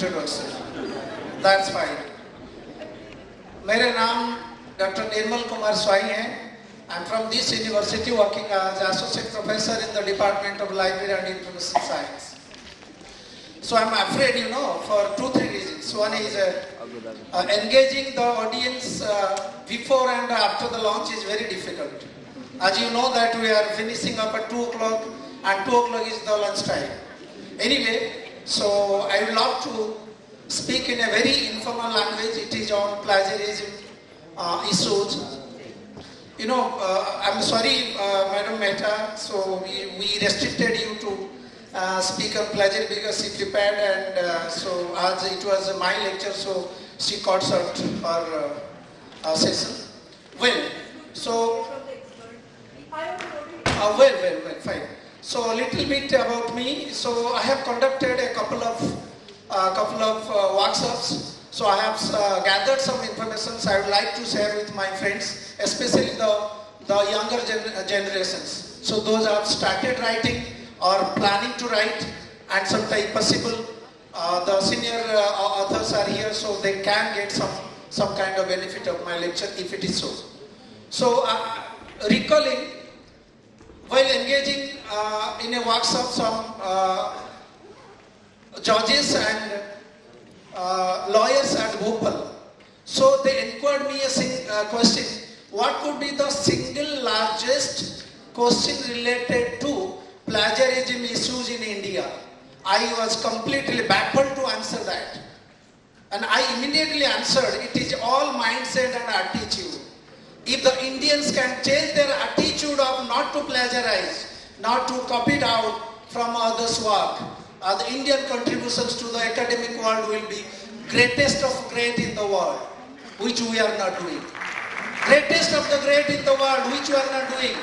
That's fine. मेरे नाम doctor Nirmal Kumar swine है. I'm from this university working as associate professor in the Department of Library and Information Science. So I'm afraid, for 2-3 reasons. One is engaging the audience before and after the launch is very difficult. As you know that we are finishing up at 2 o'clock and 2 o'clock is the lunch time. Anyway, so I would love to speak in a very informal language. It is on plagiarism issues. I'm sorry, Madam Mehta, so we restricted you to speak on plagiarism because she prepared, and so as it was my lecture, so she cut short her session. Well, fine. So a little bit about me. So I have conducted a couple of workshops. So I have gathered some information I would like to share with my friends, especially the younger generations. So those who have started writing or planning to write, and sometimes possible the senior authors are here, so they can get some kind of benefit of my lecture if it is so. So recalling, while engaging in a workshop, some judges and lawyers at Bhopal. So they inquired me a question: what would be the single largest question related to plagiarism issues in India? I was completely baffled to answer that. And I immediately answered, it is all mindset and attitude. If the Indians can change their attitude of not to plagiarize, not to copy it out from others' work, the Indian contributions to the academic world will be greatest of great in the world, which we are not doing. Greatest of the great in the world, which we are not doing.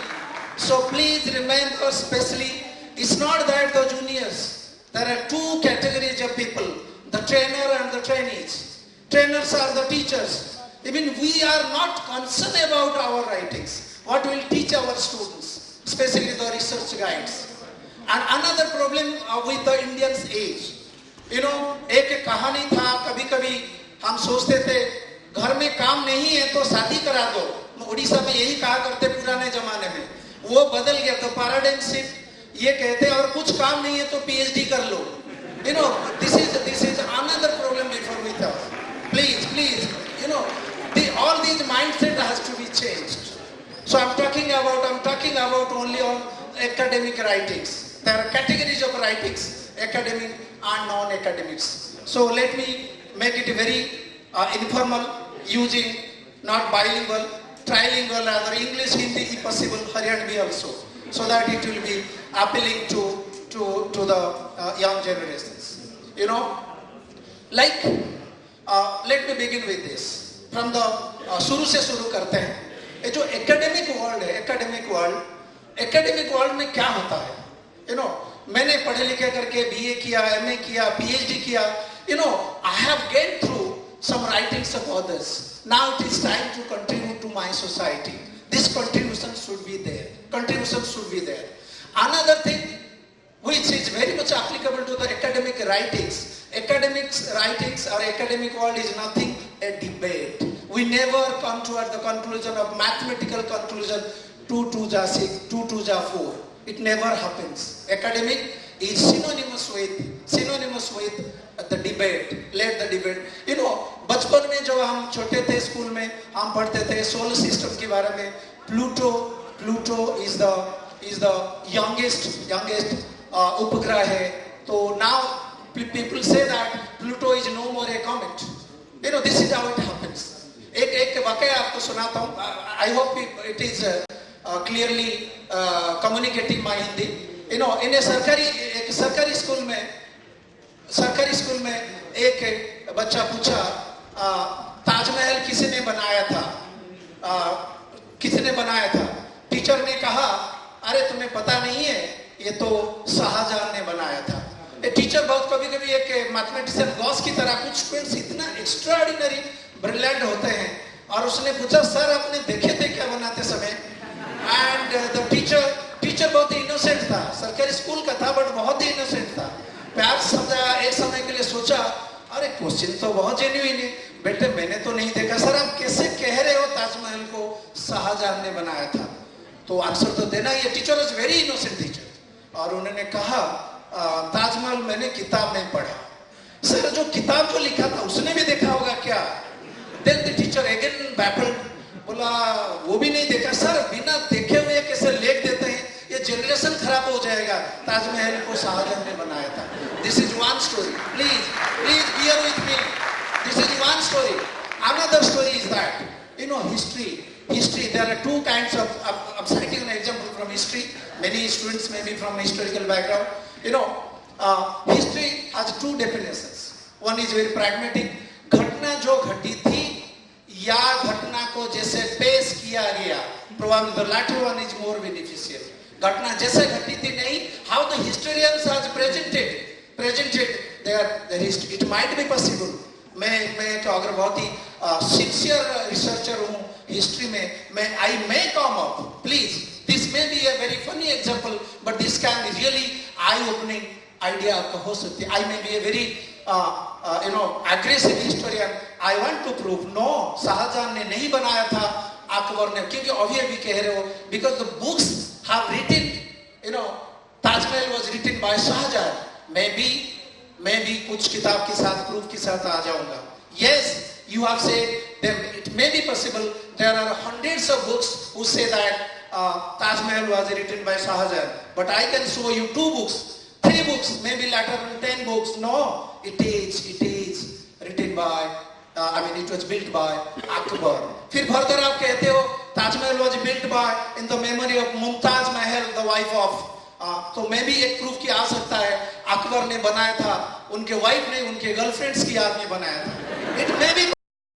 So please remember, especially, it's not that the juniors. There are 2 categories of people, the trainer and the trainees. Trainers are the teachers. Even we are not concerned about our writings, what will teach our students, especially the research guides. And another problem with the Indians age, एक कहानी था, कभी कभी हम सोचते थे घर में काम नहीं है तो शादी करा दो. उड़ीसा में यही कहा करते पुराने जमाने में. वो बदल गया, तो पैराडाइम शिफ्ट ये कहते और कुछ काम नहीं है तो पीएचडी कर लो. This is another problem before with us. Please, all these mindset has to be changed. So I'm talking about only on academic writings. There are categories of writings, academic and non-academics. So let me make it very informal, using not bilingual, trilingual, rather English, Hindi, if possible, Haryanvi also, so that it will be appealing to the young generations. Let me begin with this. From the शुरू से शुरू करते हैं. ये जो academic world है, academic world में क्या होता है? मैंने पढ़े लिखे करके BA किया, MA किया, PhD किया. I have gained through some writings of others. Now it is time to contribute to my society. This contribution should be there. Another thing which is very much applicable to the academic writings. Academics writings or academic world is nothing a debate. We never come to the conclusion of mathematical conclusion 2 2 ja 6, 2 2 ja 4. It never happens. Academic is synonymous with the debate. Let the debate. बचपन में जब हम छोटे थे school में हम पढ़ते थे सोलर सिस्टम के बारे में. Pluto is the youngest उपग्रह है. तो now people say that Pluto is no more a comet. This is how it happens. एक वाकया आपको सुनाता हूँ. I hope it is clearly communicating my Hindi. In a सरकारी स्कूल में एक बच्चा पूछा ताजमहल किसने बनाया था. टीचर ने कहा अरे तुम्हें पता नहीं है, ये तो शाहजहां ने बनाया था. टीचर बहुत कभी एक मैथमेटिशियन गॉस की तरह कुछ स्टूडेंट्स इतना एक्स्ट्राऑर्डिनरी ब्रिलियंट होते हैं, और उसने पूछा सर आपने देखे थे क्या बनाते समय? एंड द टीचर बहुत ही इनोसेंट था, सरकारी स्कूल का था बट बहुत ही इनोसेंट था. प्यार समझा, एक समय के लिए सोचा अरे क्वेश्चन तो बहुत जेन्युइन है बेटे, मैंने तो नहीं देखा। सर आप कैसे कह रहे हो ताजमहल को शाहजहां ने बनाया था? तो आंसर तो देना ही है। Teacher is very innocent teacher. और उन्होंने कहा ताजमहल मैंने किताब में पढ़ा। सर जो किताब को लिखा था उसने भी देखा होगा क्या? Then the teacher again baffled, बोला वो भी नहीं देखा। सर बिना देखे हुए कैसे लेख देते हैं? ये जनरेशन खराब हो जाएगा। ताजमहल को शाहजहां ने बनाया था। This is one story. Please please bear with me. This is one story. Another story is that, history. There are two kinds of, I'm citing an example from history. Many students may be from historical background. History has two definitions. One is very pragmatic. घटना जो घटी थी या घटना को जैसे पेश किया गया, probably the latter one is more beneficial. घटना जैसे घटी थी नहीं, how the historians has presented their history. It might be possible. मैं तो अगर बहुत ही सिंसियर रिसर्चर हूँ हिस्ट्री में, मैं I may come up, please this may be a very funny example but this can be really eye opening idea आपका हो सकती है। I may be a very aggressive historian. I want to prove no, Shahjahan ने नहीं बनाया था, अकबर ने। क्योंकि अभी अभी कह रहे हो because the books have written, Taj Mahal was written by Shahjahan. मैं भी कुछ किताब के साथ प्रूफ के साथ आ जाऊंगा। Yes, you have said that it may be possible. There are hundreds of books who say that Taj Mahal was written by Shahjahan. But I can show you 2 books, 3 books, maybe later on 10 books. No, it is written by, it was built by Akbar. फिर further आप कहते हो Taj Mahal was built by in the memory of Mumtaz Mahal, the wife of तो मैं भी एक proof की आ सकता है अकबर ने बनाया था, उनके वाइफ ने उनके गर्लफ्रेंड्स की याद में बनाया था। It may